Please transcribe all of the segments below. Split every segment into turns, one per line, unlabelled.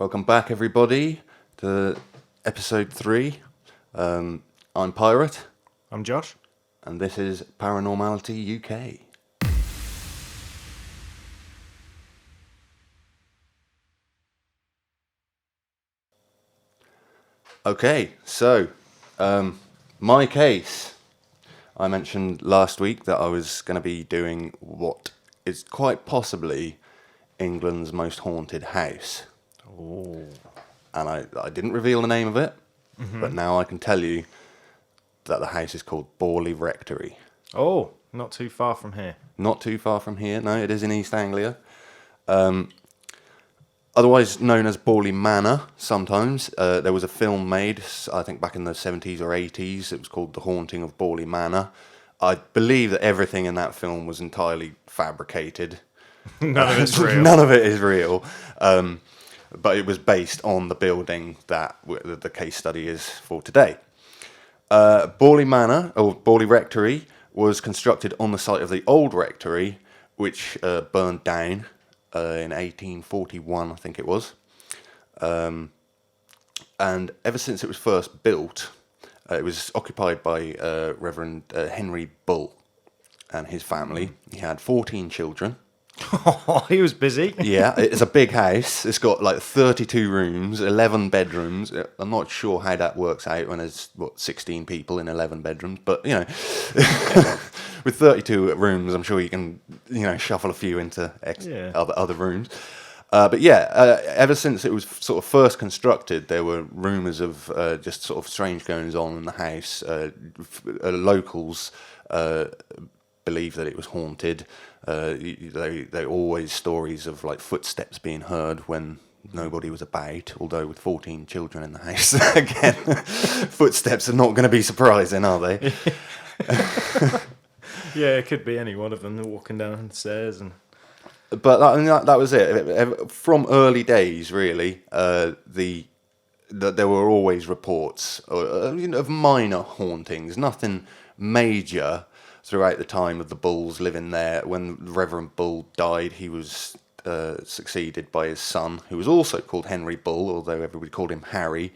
Welcome back, everybody, to episode 3. I'm Pirate,
I'm Josh.
and this is Paranormality UK. Okay, so, my case. I mentioned last week that I was going to be doing what is quite possibly England's most haunted house.
Oh.
And I didn't reveal the name of it, but now I can tell you that the house is called Boreley Rectory.
Oh, not too far from here.
Not too far from here. No, it is in East Anglia. Otherwise known as Boreley Manor sometimes. There was a film made, I think back in the 70s or 80s. It was called The Haunting of Boreley Manor. I believe that everything in that film was entirely fabricated.
None of it's real.
None of it is real. But it was based on the building that the case study is for today. Boreley Manor, or Boreley Rectory, was constructed on the site of the old rectory, which burned down in 1841, I think it was. And ever since it was first built, it was occupied by Reverend Henry Bull and his family. He had 14 children.
Oh, he was busy.
Yeah, it's a big house. It's got like 32 rooms, 11 bedrooms. I'm not sure how that works out when there's, 16 people in 11 bedrooms. But, you know, with 32 rooms, I'm sure you can, shuffle a few into other rooms. But yeah, ever since it was sort of first constructed, there were rumours of just sort of strange goings on in the house. Locals believe that it was haunted. There always stories of like footsteps being heard when nobody was about, although with 14 children in the house, again, footsteps are not going to be surprising, are they?
Yeah, it could be any one of them. They're walking down the stairs.
But that was it. From early days, really, there were always reports of minor hauntings, nothing major. Throughout the time of the Bulls living there, when Reverend Bull died, he was succeeded by his son, who was also called Henry Bull, although everybody called him Harry.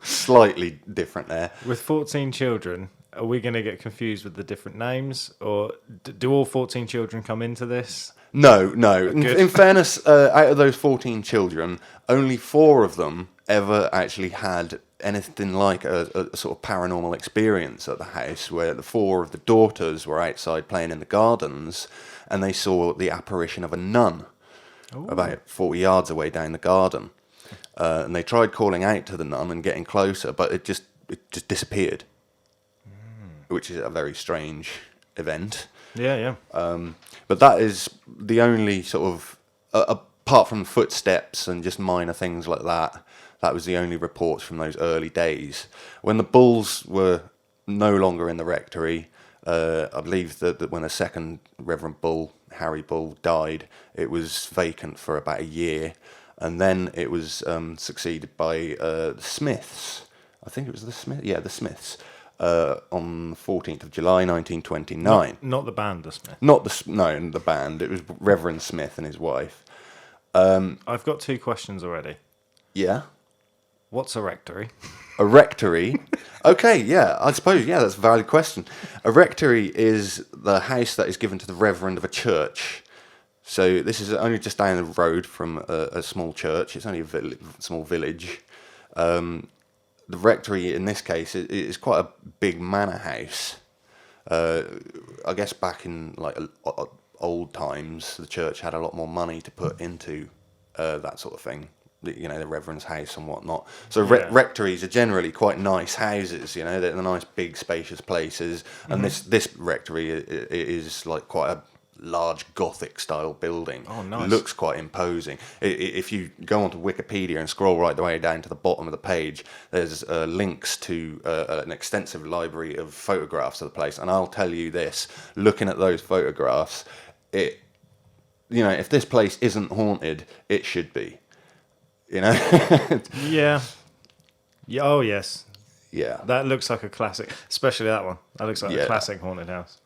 Slightly different there.
With 14 children, are we going to get confused with the different names? Or do all 14 children come into this?
No. In fairness, out of those 14 children, only 4 of them ever actually had anything like a sort of paranormal experience at the house, where the 4 of the daughters were outside playing in the gardens and they saw the apparition of a nun. Ooh. About 40 yards away down the garden. And they tried calling out to the nun and getting closer, but it just disappeared, which is a very strange event.
Yeah.
But that is the only sort of, apart from footsteps and just minor things like that, that was the only reports from those early days. When the Bulls were no longer in the rectory, I believe that when the second Reverend Bull, Harry Bull, died, it was vacant for about a year. And then it was succeeded by the Smiths. I think it was the Smiths. Yeah, the Smiths. On the 14th of July, 1929.
Not the band, the Smiths.
Not the band. It was Reverend Smith and his wife.
I've got 2 questions already.
Yeah?
What's a rectory?
A rectory? Okay, yeah, I suppose, that's a valid question. A rectory is the house that is given to the reverend of a church. So this is only just down the road from a small church. It's only a small village. The rectory, in this case, is quite a big manor house. I guess back in like old times, the church had a lot more money to put into that sort of thing. The reverend's house and whatnot. So rectories are generally quite nice houses. They're nice, big, spacious places. And this rectory is like quite a large Gothic style building.
Oh, nice.
It looks quite imposing. If you go onto Wikipedia and scroll right the way down to the bottom of the page, there's links to an extensive library of photographs of the place. And I'll tell you this: looking at those photographs, if this place isn't haunted, it should be.
Yeah. Oh, yes.
Yeah.
That looks like a classic, especially that one. That looks like a classic haunted house.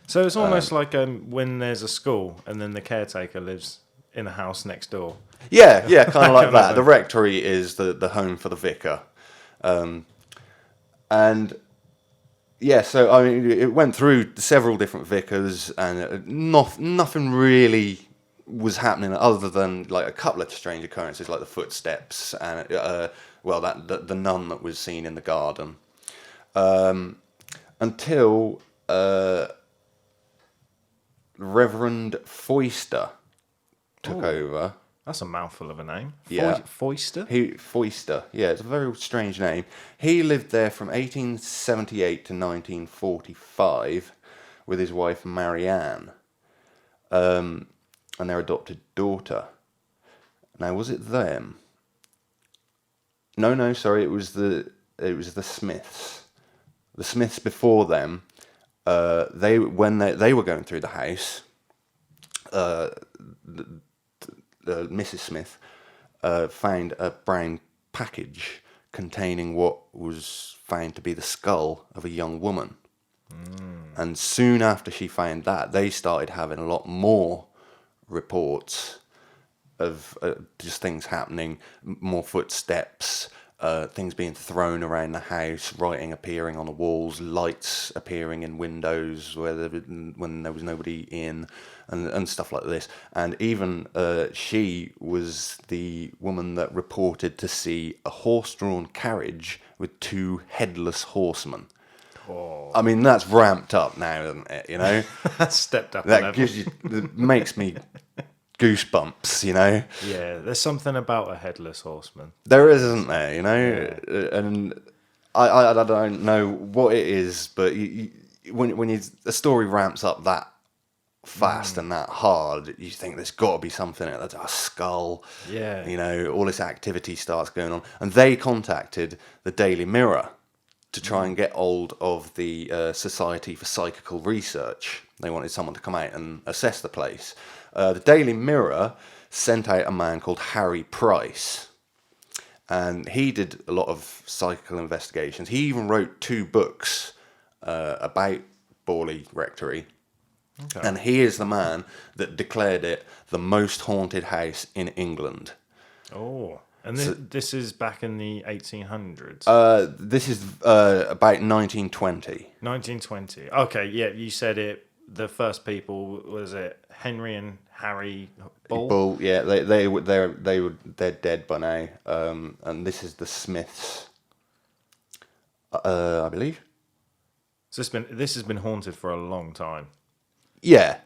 So it's almost like when there's a school and then the caretaker lives in a house next door.
Yeah, kind of like that.
thing.
The rectory is the home for the vicar. And yeah, so I mean, it went through several different vicars, and nothing really was happening other than like a couple of strange occurrences, like the footsteps and the nun that was seen in the garden, until Reverend Foister took over.
That's a mouthful of a name.
Yeah.
Foister?
Foister, yeah, it's a very strange name. He lived there from 1878 to 1945 with his wife Marianne, and their adopted daughter. Now, was it them? No, sorry, it was the Smiths. The Smiths before them, when they were going through the house, Mrs. Smith found a brown package containing what was found to be the skull of a young woman. And soon after she found that, they started having a lot more reports of just things happening, more footsteps, things being thrown around the house, writing appearing on the walls, lights appearing in windows when there was nobody in, and stuff like this. And even she was the woman that reported to see a horse-drawn carriage with 2 headless horsemen.
Oh.
I mean, that's ramped up now, isn't it? You know,
That's stepped up.
that makes me goosebumps. You know,
Yeah, there's something about a headless horseman.
there is, isn't there? You know, and I don't know what it is, but when a story ramps up that fast and that hard, you think there's got to be something in it. That's a skull.
Yeah.
You know, all this activity starts going on, and they contacted the Daily Mirror to try and get hold of the Society for Psychical Research. They wanted someone to come out and assess the place. The Daily Mirror sent out a man called Harry Price, and he did a lot of psychical investigations. He even wrote 2 books about Boreley Rectory. Okay. And he is the man that declared it the most haunted house in England.
Oh. And this is back in the 1800s?
This is about 1920.
1920. Okay, yeah, you said it. The first people, was it Henry and Harry Bull?
Yeah, they're dead by now. And this is the Smiths, I believe.
So this has been haunted for a long time.
Yeah.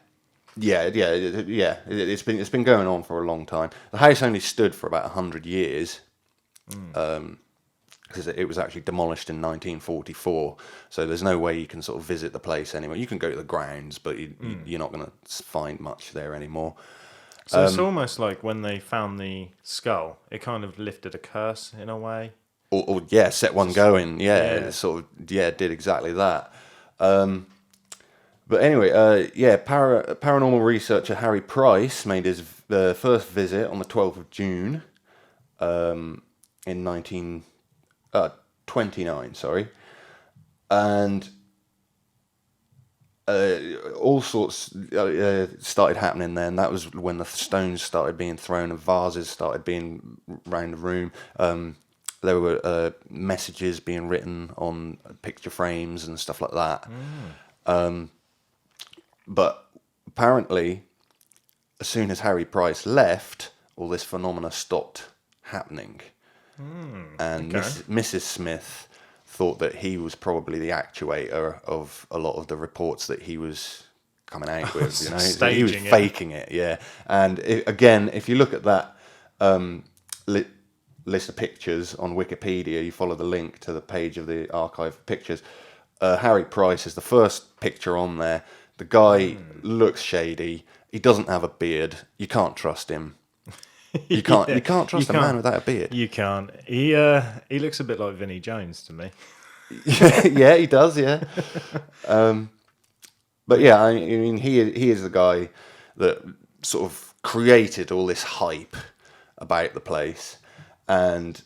It's been going on for a long time. The house only stood for about 100 years, because it was actually demolished in 1944. So there's no way you can sort of visit the place anymore. You can go to the grounds, but you're not going to find much there anymore.
So it's almost like when they found the skull, it kind of lifted a curse in a way.
Or set one going. It sort of did exactly that. But anyway, paranormal researcher Harry Price made his first visit on the 12th of June in 1929, and all sorts started happening then. That was when the stones started being thrown and vases started being around the room. There were messages being written on picture frames and stuff like that. But apparently, as soon as Harry Price left, all this phenomena stopped happening. And Mrs. Smith thought that he was probably the actuator of a lot of the reports that he was coming out with. You know, he was faking it. Yeah. And again, if you look at that list of pictures on Wikipedia, you follow the link to the page of the archive of pictures. Harry Price is the first picture on there. The guy looks shady. He doesn't have a beard. You can't trust him. You can't trust a man without a beard.
You can't. He looks a bit like Vinnie Jones to me.
Yeah, he does. Yeah. But yeah, I mean, he is the guy that sort of created all this hype about the place, and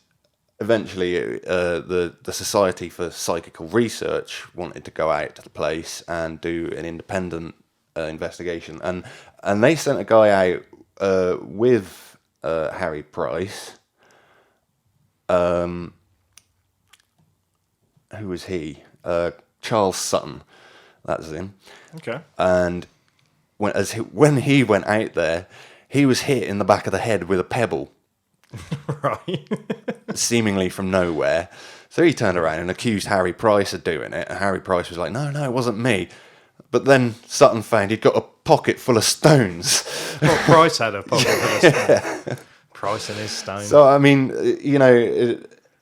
eventually the Society for Psychical Research wanted to go out to the place and do an independent investigation, and they sent a guy out with Harry Price. Who was he? Charles Sutton. That's him.
Okay.
And when he went out there, he was hit in the back of the head with a pebble.
Right.
Seemingly from nowhere. So he turned around and accused Harry Price of doing it. And Harry Price was like, no, it wasn't me. But then Sutton found he'd got a pocket full of stones.
Well, Price had a pocket full of stones. Price and his stones.
So, I mean,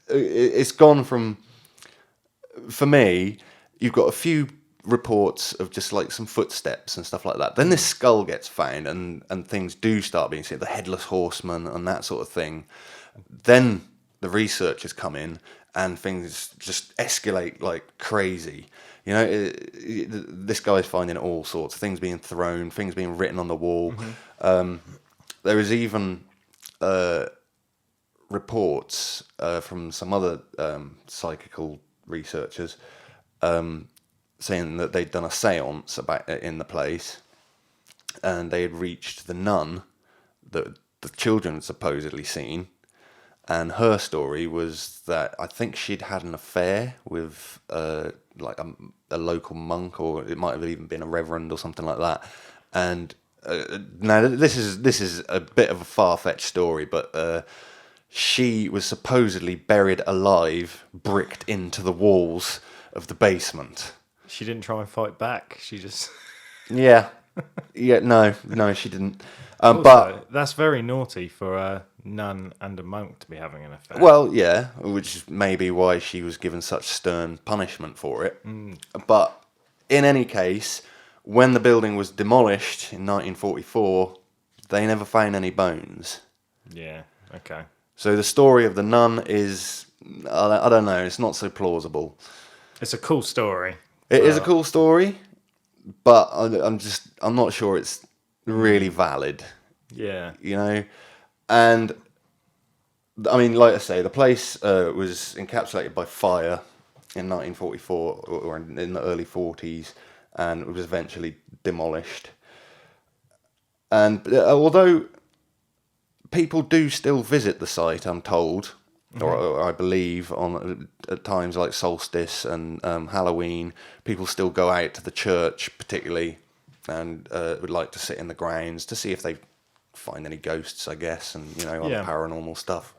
it's gone from... For me, you've got a few reports of just like some footsteps and stuff like that. Then this skull gets found and things do start being seen, the headless horseman and that sort of thing. Then the researchers come in and things just escalate like crazy. This guy's finding all sorts of things being thrown, things being written on the wall. There is even reports from some other psychical researchers saying that they'd done a séance in the place, and they had reached the nun that the children had supposedly seen, and her story was that I think she'd had an affair with like a local monk, or it might have even been a reverend or something like that. And now this is a bit of a far-fetched story, but she was supposedly buried alive, bricked into the walls of the basement.
She didn't try and fight back. She just...
Yeah. No, she didn't.
Also,
but
that's very naughty for a nun and a monk to be having an affair.
well, yeah, which may be why she was given such stern punishment for it. But in any case, when the building was demolished in 1944, they never found any bones.
Yeah, okay.
So the story of the nun is, I don't know, it's not so plausible.
It's a cool story.
It is a cool story, but I'm not sure it's really valid.
Yeah.
And I mean, like I say, the place was encapsulated by fire in 1944 or in the early 40s, and it was eventually demolished. And although people do still visit the site, I'm told, or I believe, at times like solstice and Halloween, people still go out to the church, particularly, and would like to sit in the grounds to see if they find any ghosts, I guess, and other paranormal stuff.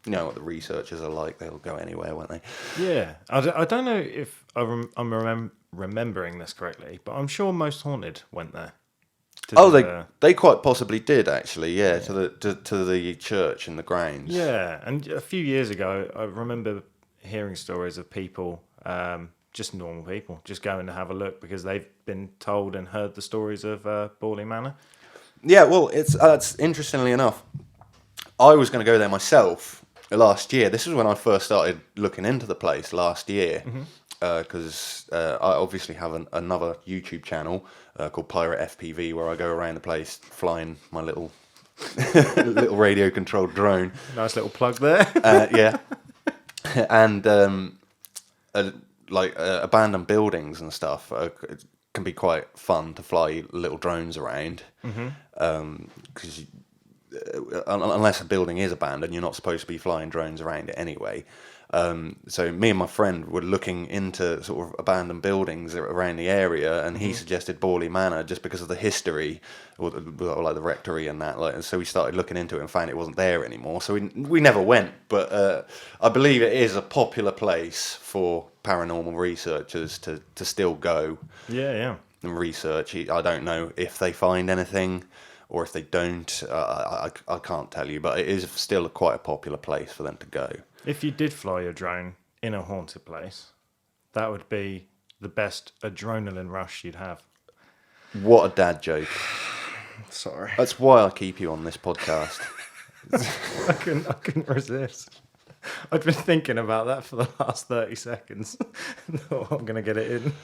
You know what the researchers are like; they'll go anywhere, won't they?
Yeah, I don't know if I'm remembering this correctly, but I'm sure Most Haunted went there.
They quite possibly did, actually. Yeah, to the church in the grounds.
Yeah, and a few years ago, I remember hearing stories of people, just normal people, just going to have a look because they've been told and heard the stories of Boreley Manor.
Yeah, well, it's interestingly enough, I was going to go there myself last year. This is when I first started looking into the place last year, because I obviously have another YouTube channel called Pirate FPV, where I go around the place flying my little little radio controlled drone.
Nice little plug there.
Yeah, and abandoned buildings and stuff can be quite fun to fly little drones around, because unless a building is abandoned, you're not supposed to be flying drones around it anyway. So me and my friend were looking into sort of abandoned buildings around the area, and he suggested Boreley Manor just because of the history, or like the rectory and that. And so we started looking into it and found it wasn't there anymore. So we never went, but I believe it is a popular place for paranormal researchers to still go.
Yeah.
And research. I don't know if they find anything or if they don't. I can't tell you, but it is still quite a popular place for them to go.
If you did fly your drone in a haunted place, that would be the best adrenaline rush you'd have.
What a dad joke.
Sorry.
That's why I keep you on this podcast.
I couldn't resist. I'd been thinking about that for the last 30 seconds. No, I'm going to get it in.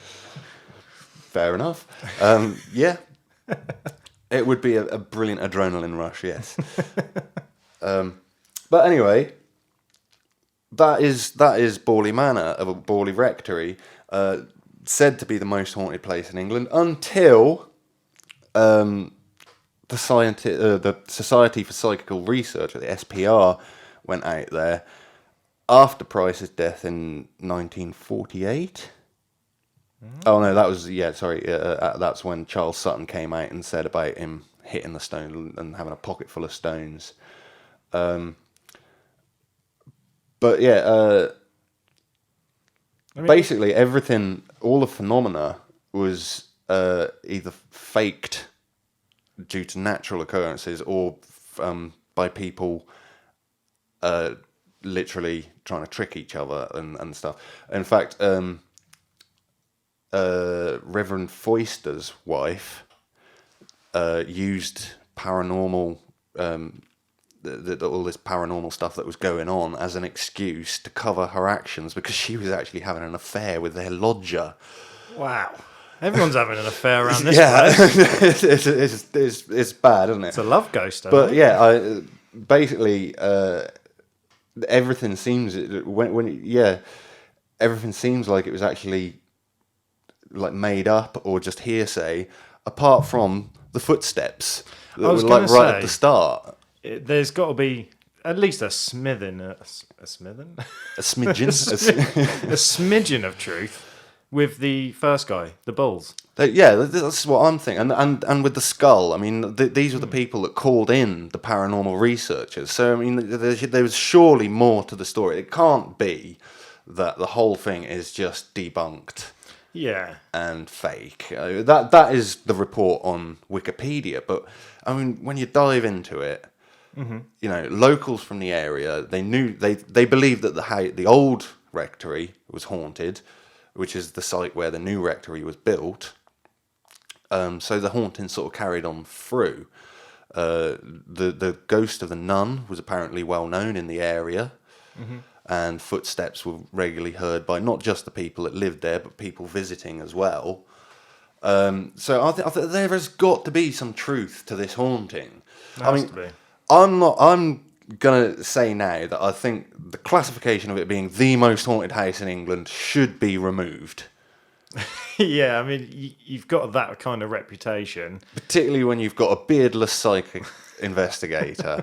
Fair enough. Yeah. It would be a brilliant adrenaline rush, yes. But anyway, that is Boreley Manor, of Boreley Rectory, said to be the most haunted place in England until the Society for Psychical Research, or the SPR, went out there after Price's death in 1948. Oh no, that was that's when Charles Sutton came out and said about him hitting the stone and having a pocket full of stones. But yeah, basically everything, all the phenomena was either faked due to natural occurrences or by people literally trying to trick each other and stuff. In fact, Reverend Foyster's wife used paranormal, all this paranormal stuff that was going on as an excuse to cover her actions because she was actually having an affair with their lodger.
Wow. Everyone's having an affair around this place.
it's bad, isn't it?
It's a love ghost, though.
But yeah, basically, everything seems everything seems like it was actually like made up or just hearsay, apart from the footsteps that were like right at the start.
There's got to be at least a smidgen, a smidgen of truth with the first guy, the Bulls.
Yeah, that's what I'm thinking. And with the skull, I mean, these were the people that called in the paranormal researchers. So, I mean, there was surely more to the story. It can't be that the whole thing is just debunked.
Yeah.
And fake. That is the report on Wikipedia. But, I mean, when you dive into it, you know, locals from the area, they believed that the old rectory was haunted, which is the site where the new rectory was built. So the haunting sort of carried on through. The ghost of the nun was apparently well known in the area, and footsteps were regularly heard by not just the people that lived there, but people visiting as well. So I think there has got to be some truth to this haunting. I'm gonna say now that I think the classification of it being the most haunted house in England should be removed.
Yeah, I mean, you've got that kind of reputation.
Particularly when you've got a beardless psychic investigator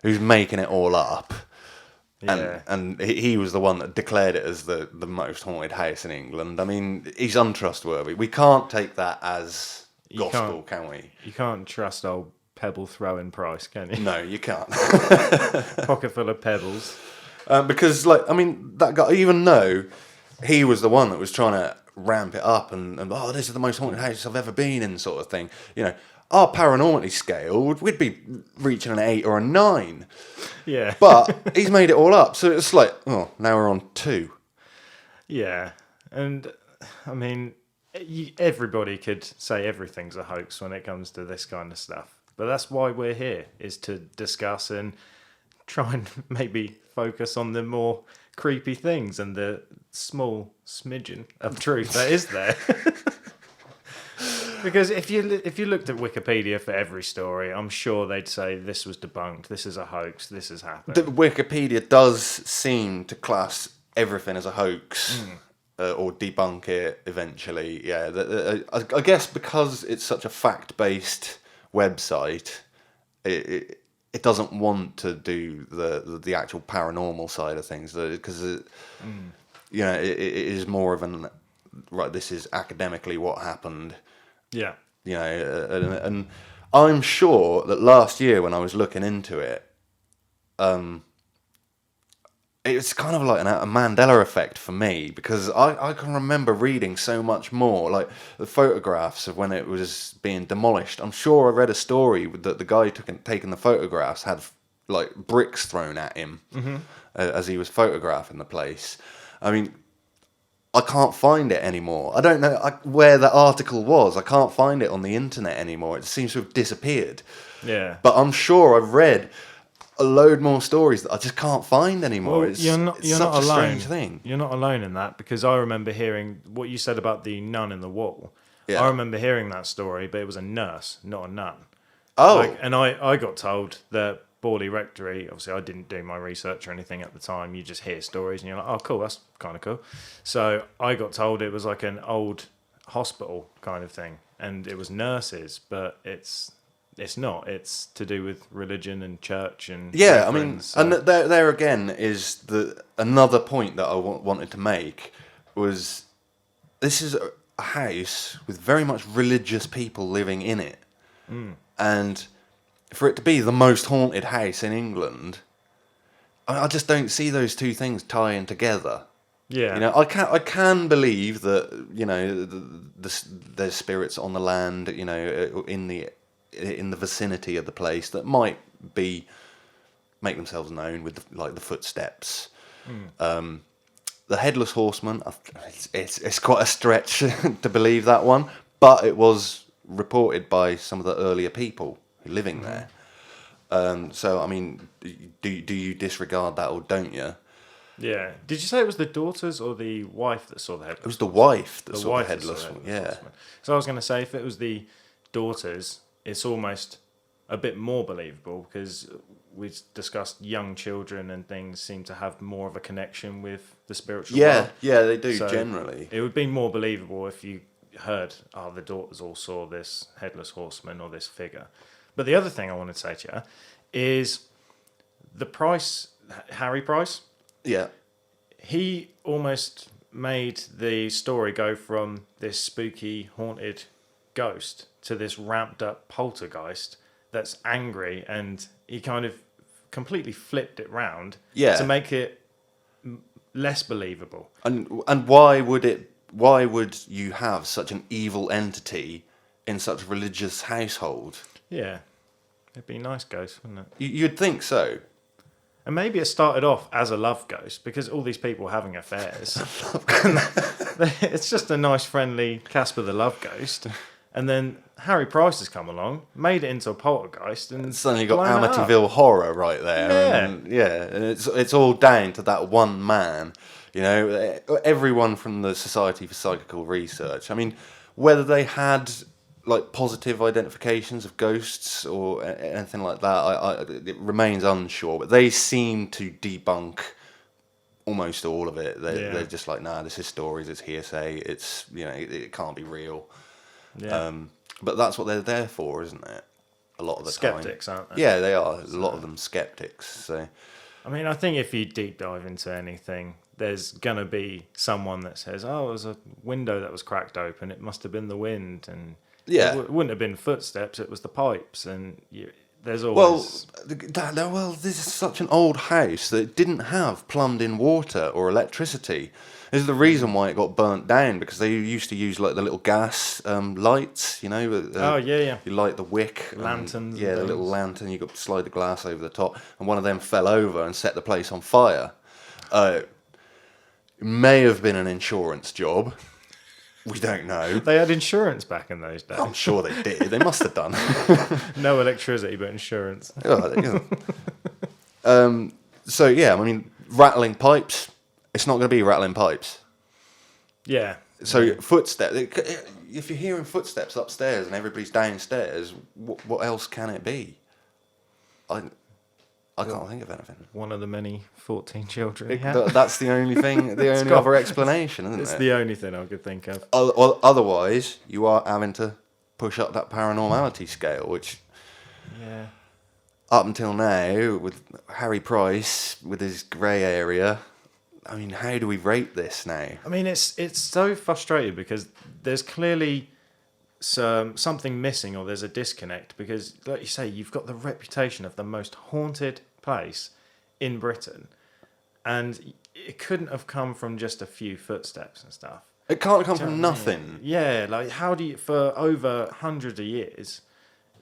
who's making it all up.
Yeah.
And he was the one that declared it as the most haunted house in England. I mean, he's untrustworthy. We can't take that as gospel, can we?
You can't trust old pebble throwing Price, can you?
No, you can't.
Pocket full of pebbles.
Because, like, I mean, that guy, even though he was the one that was trying to ramp it up and this is the most haunted house I've ever been in, sort of thing. You know, our paranormality scale, we'd be reaching an 8 or a 9.
Yeah.
But he's made it all up. So it's like, now we're on 2.
Yeah. And, I mean, everybody could say everything's a hoax when it comes to this kind of stuff. But that's why we're here, is to discuss and try and maybe focus on the more creepy things and the small smidgen of truth that is there. Because if you looked at Wikipedia for every story, I'm sure they'd say this was debunked, this is a hoax, this has happened.
Wikipedia does seem to class everything as a hoax or debunk it eventually. Yeah, I guess because it's such a fact-based website, it doesn't want to do the actual paranormal side of things because it is more of an right. This is academically what happened.
Yeah,
you know, and I'm sure that last year when I was looking into it, it's kind of like a Mandela effect for me because I can remember reading so much more, like the photographs of when it was being demolished. I'm sure I read a story that the guy taking the photographs had like bricks thrown at him as he was photographing the place. I mean, I can't find it anymore. I don't know where that article was. I can't find it on the internet anymore. It seems to have disappeared.
Yeah.
But I'm sure I've read a load more stories that I just can't find anymore.
Well,
it's
you're not
such a
alone.
strange thing.
You're not alone in that because I remember hearing what you said about the nun in the wall.
Yeah.
I remember hearing that story, but it was a nurse, not a nun.
Oh.
And I got told that Boreley Rectory, obviously I didn't do my research or anything at the time, you just hear stories and you're like, oh cool, that's kind of cool. So I got told it was like an old hospital kind of thing and it was nurses, but it's it's not. It's to do with religion and church and
Yeah, I mean,
reverence, so-
and there again is another point that I wanted to make was this is a house with very much religious people living in it, and for it to be the most haunted house in England, I just don't see those two things tying together.
yeah,
You know, I can believe that there's spirits on the land, you know, in the vicinity of the place that might make themselves known with the footsteps. The headless horseman, it's quite a stretch to believe that one, but it was reported by some of the earlier people living there. So I mean, do you disregard that or don't you?
yeah. Did you say it was the daughters or the wife that saw the headless?
It was the wife that
The
saw
wife
the
that saw
headless
the
one.
headless
Yeah.
horseman. So I was going to say, if it was the daughters, it's almost a bit more believable because we discussed young children and things seem to have more of a connection with the spiritual world.
Yeah, they do
So
generally.
It would be more believable if you heard, oh, the daughters all saw this headless horseman or this figure. But the other thing I wanted to say to you is the Price, Harry Price,
Yeah,
he almost made the story go from this spooky, haunted ghost to this ramped up poltergeist that's angry, and he kind of completely flipped it round to make it less believable.
and why would you have such an evil entity in such a religious household?
Yeah, it'd be a nice ghost, wouldn't it?
You'd think so.
And maybe it started off as a love ghost because all these people having affairs. It's just a nice, friendly Casper the Love Ghost. And then Harry Price has come along, made it into a poltergeist, and
Suddenly you got
blown it up.
Amityville Horror right there.
Yeah.
And it's all down to that one man. You know, everyone from the Society for Psychical Research. I mean, whether they had like positive identifications of ghosts or anything like that, it remains unsure. But they seem to debunk almost all of it. They're just like, nah, this is stories, it's hearsay, it's, you know, it can't be real.
Yeah.
But that's what they're there for, isn't it? A lot of the time.
Skeptics, aren't they?
Yeah, they are. A lot of them skeptics. So
I mean, I think if you deep dive into anything, there's going to be someone that says, oh, it was a window that was cracked open, it must have been the wind, and
yeah.
it wouldn't have been footsteps, it was the pipes, and there's always...
Well, this is such an old house that it didn't have plumbed-in water or electricity. This is the reason why it got burnt down, because they used to use like the little gas lights, you know.
Oh, yeah.
You light the wick.
Lanterns.
Yeah,
and
the little
things.
lantern. You got to slide the glass over the top, and one of them fell over and set the place on fire. It may have been an insurance job. We don't know.
They had insurance back in those days.
I'm sure they did. They must have done.
No electricity, but insurance.
So yeah, I mean, rattling pipes. It's not going to be rattling pipes.
Yeah.
So footsteps. If you're hearing footsteps upstairs and everybody's downstairs, what else can it be? I can't think of anything.
One of the many 14 children he had.
That's the only thing. The only other explanation, isn't it?
It's the only thing I could think of.
Otherwise, you are having to push up that paranormality scale, which
Yeah.
up until now, with Harry Price with his grey area, I mean, how do we rate this now?
I mean, it's so frustrating because there's clearly something missing, or there's a disconnect, because, like you say, you've got the reputation of the most haunted place in Britain, and it couldn't have come from just a few footsteps and stuff.
It can't come
Do you
from
know what I mean?
nothing.
Yeah, like how do you, for over hundreds of years,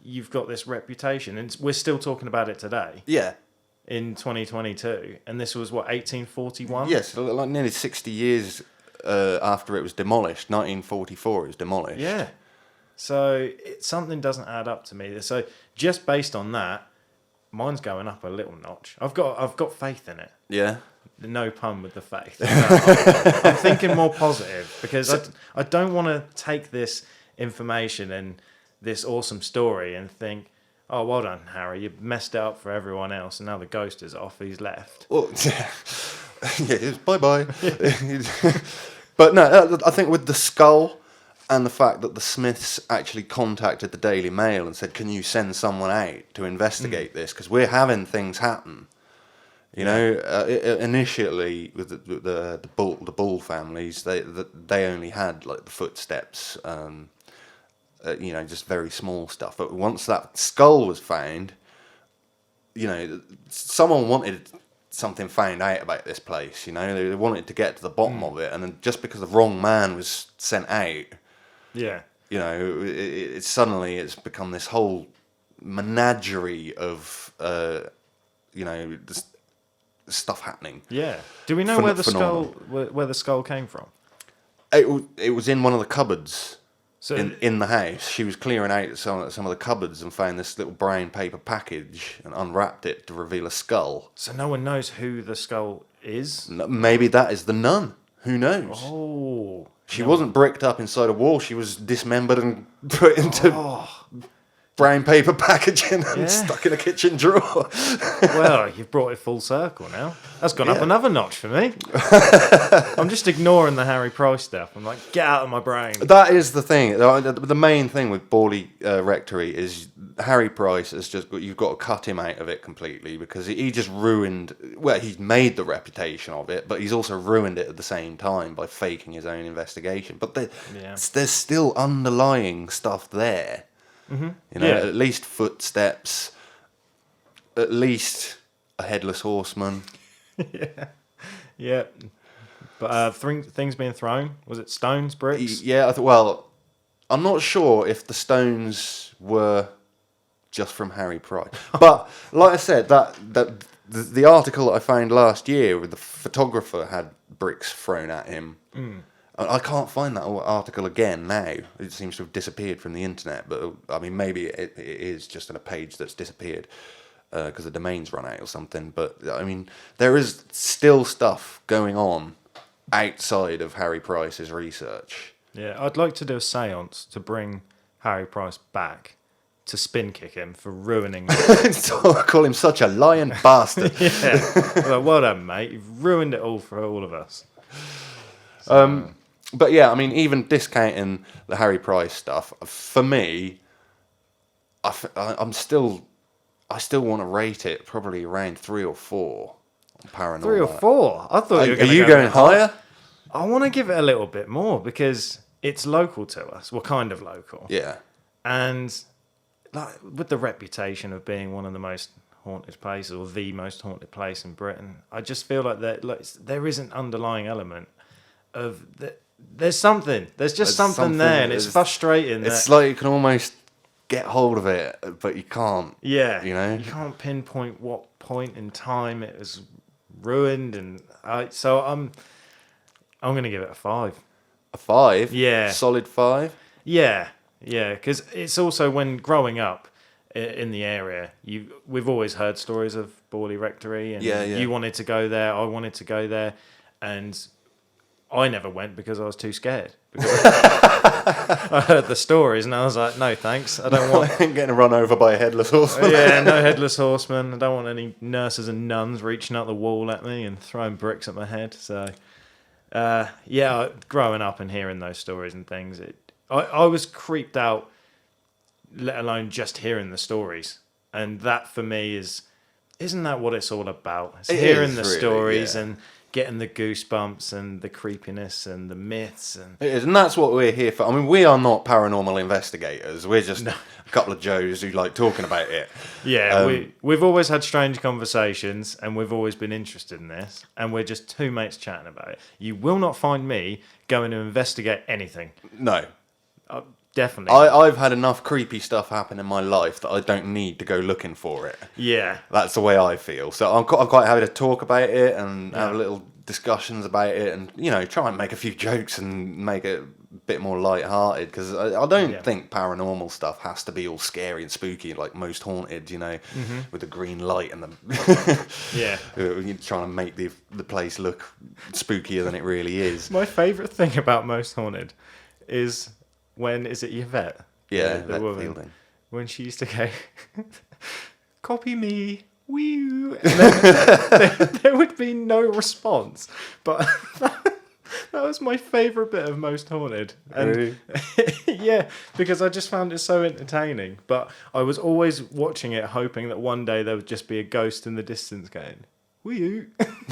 you've got this reputation, and we're still talking about it today
Yeah.
in 2022, and this was what, 1841?
Yes, like nearly 60 years after it was demolished. 1944 it was demolished.
Yeah. So something doesn't add up to me. So just based on that, mine's going up a little notch. I've got faith in it.
Yeah.
No pun with the faith. I'm thinking more positive, because I don't want to take this information and this awesome story and think, oh, well done, Harry, you messed it up for everyone else, and now the ghost is off, he's left.
Well, yeah, bye-bye. But no, I think with the skull, And the fact that the Smiths actually contacted the Daily Mail and said, can you send someone out to investigate this? Because we're having things happen. You know, initially with the Bull families, they only had like the footsteps, you know, just very small stuff. But once that skull was found, you know, someone wanted something found out about this place. You know, they wanted to get to the bottom of it, and then just because the wrong man was sent out, you know, it's suddenly it's become this whole menagerie of, you know, this stuff happening.
Yeah. Do we know where the skull came from?
It was in one of the cupboards.
So
in the house, she was clearing out some of the cupboards and found this little brown paper package and unwrapped it to reveal a skull.
So no one knows who the skull is?
Maybe that is the nun. Who knows?
Oh.
She wasn't bricked up inside a wall. She was dismembered and put into brown paper packaging and stuck in a kitchen drawer.
Well, you've brought it full circle now. That's gone up another notch for me. I'm just ignoring the Harry Price stuff. I'm like, get out of my brain.
That is the thing. The main thing with Boreley Rectory is Harry Price has just you've got to cut him out of it completely, because he just ruined. Well, he's made the reputation of it, but he's also ruined it at the same time by faking his own investigation. But there's still underlying stuff there. Mm-hmm. You know, at least footsteps, at least a headless horseman. Yeah. But
things being thrown, was it stones, bricks?
Yeah, well, I'm not sure if the stones were just from Harry Price. But like I said, the article that I found last year with the photographer had bricks thrown at him. I can't find that article again now. It seems to have disappeared from the internet. But I mean, maybe it is just on a page that's disappeared because the domain's run out or something. But I mean, there is still stuff going on outside of Harry Price's research.
Yeah, I'd like to do a seance to bring Harry Price back to spin kick him for ruining
Call him such a lying bastard.
Well, well done, mate. You've ruined it all for all of us.
But yeah, I mean, even discounting the Harry Price stuff, for me, I still want to rate it probably around 3 or 4 on Paranormal.
3 or 4? I thought you were
Are you going higher?
I want to give it a little bit more because it's local to us. Well, kind of local.
Yeah.
And like with the reputation of being one of the most haunted places, or the most haunted place in Britain, I just feel like there is an underlying element of there's something. There's something there, and it's frustrating.
It's like you can almost get hold of it, but you can't.
Yeah,
you know,
you can't pinpoint what point in time it was ruined, and so I'm going to give it a 5.
A 5?
Yeah,
solid 5.
Yeah, because it's also when growing up in the area, we've always heard stories of Boreley Rectory, and you wanted to go there, I wanted to go there, and I never went because I was too scared. Because I heard the stories and I was like, no thanks, I don't want...
Getting run over by a headless horseman.
Yeah, no headless horseman. I don't want any nurses and nuns reaching out the wall at me and throwing bricks at my head. So, growing up and hearing those stories and things, I was creeped out, let alone just hearing the stories. And that for me isn't that what it's all about? It's hearing the stories and getting the goosebumps and the creepiness and the myths. And
it is, and that's what we're here for. I mean, we are not paranormal investigators. We're just a couple of Joes who like talking about it.
Yeah, we've always had strange conversations and we've always been interested in this. And we're just two mates chatting about it. You will not find me going to investigate anything.
No.
Definitely.
I've had enough creepy stuff happen in my life that I don't need to go looking for it.
Yeah.
That's the way I feel. So I'm quite happy to talk about it and have little discussions about it and, you know, try and make a few jokes and make it a bit more light-hearted, because I don't think paranormal stuff has to be all scary and spooky like Most Haunted, you know, with the green light and the... You're trying to make the place look spookier than it really is.
My favourite thing about Most Haunted is... When is it Yvette?
Yeah,
the woman. Fielding. When she used to go, copy me, woo, and then there would be no response. But That was my favourite bit of Most Haunted. And
Really?
yeah, because I just found it so entertaining. But I was always watching it, hoping that one day there would just be a ghost in the distance going, wee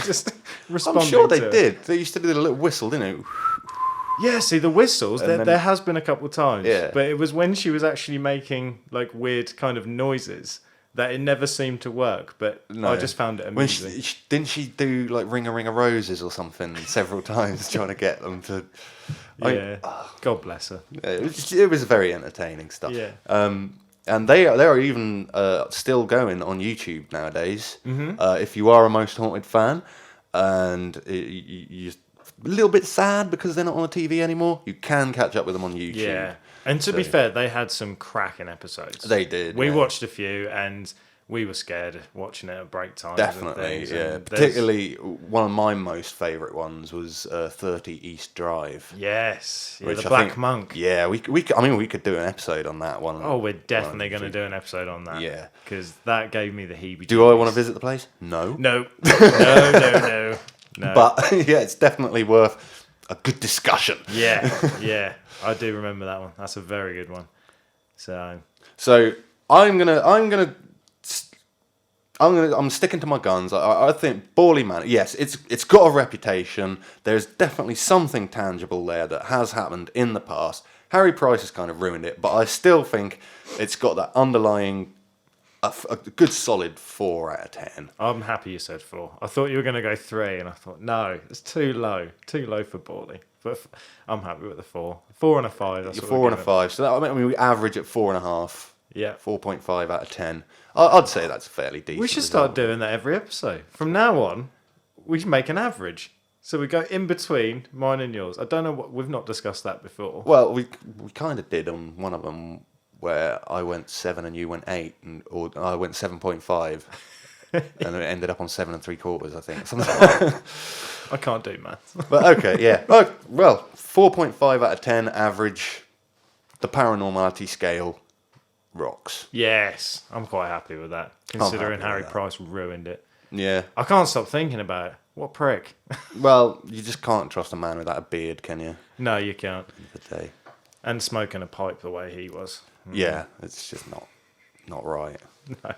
just responding.
I'm sure they
to it.
did. They used to do the little whistle, didn't it?
Yeah, see the whistles.
And then-
There has been a couple of times.
Yeah.
But it was when she was actually making like weird kind of noises that it never seemed to work. But
No.
I just found it
When
amusing.
didn't she do like Ring a Ring of Roses or something several times trying to get them to?
Yeah. God bless her.
It was very entertaining stuff.
Yeah.
And they are even still going on YouTube nowadays. Mm-hmm. If you are a Most Haunted fan, and you're a little bit sad because they're not on the TV anymore, you can catch up with them on YouTube.
Yeah. And to be fair, they had some cracking episodes.
They did.
We
yeah.
watched a few and we were scared watching it at break times.
Definitely,
and
yeah.
there's-
Particularly, one of my most favourite ones was 30 East Drive.
Yes. Yeah,
which
the
I
Black
think-
Monk.
Yeah, we could do an episode on that one.
Oh, we're definitely going to do an episode on that.
Yeah.
Because that gave me the heebie-jeebies.
Do I want to visit the place? No.
No. No.
But yeah, it's definitely worth a good discussion.
Yeah. I do remember that one. That's a very good one. So
I'm sticking to my guns. I think Boreley Manor, yes, it's got a reputation. There's definitely something tangible there that has happened in the past. Harry Price has kind of ruined it, but I still think it's got that underlying a good solid 4 out of 10.
I'm happy you said 4. I thought you were going to go 3, and I thought, no, it's too low for Borley. But I'm happy with the 4. 4 and a 5. That's what
4 and a 5. So that, I mean, we average at 4.5.
Yeah.
4.5 out of 10. I'd say that's fairly decent.
We should start doing that every episode. From now on, we should make an average. So we go in between mine and yours. I don't know what we've not discussed that before.
Well, we kind of did on one of them where I went 7 and you went 8, or I went 7.5, and it ended up on 7 3/4, I think. Something like that.
I can't do maths.
But okay, yeah. Oh, well, 4.5 out of 10 average. The Paranormality scale rocks.
Yes, I'm quite happy with that, considering
happy
Harry
with that.
Price ruined it.
Yeah.
I can't stop thinking about it. What prick.
Well, you just can't trust a man without a beard, can you?
No, you can't.
The day.
And smoking a pipe the way he was.
Yeah, it's just not right. No.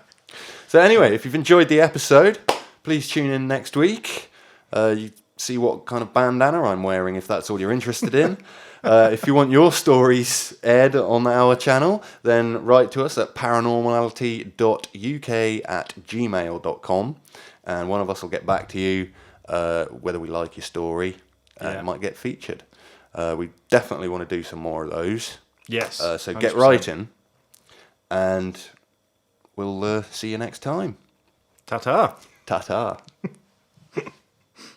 So anyway, if you've enjoyed the episode, please tune in next week. You see what kind of bandana I'm wearing, if that's all you're interested in. If you want your stories aired on our channel, then write to us at paranormality.uk@gmail.com, and one of us will get back to you whether we like your story and it might get featured. We definitely want to do some more of those.
Yes.
So
100%.
get writing, and we'll see you next time.
Ta-ta.
Ta-ta.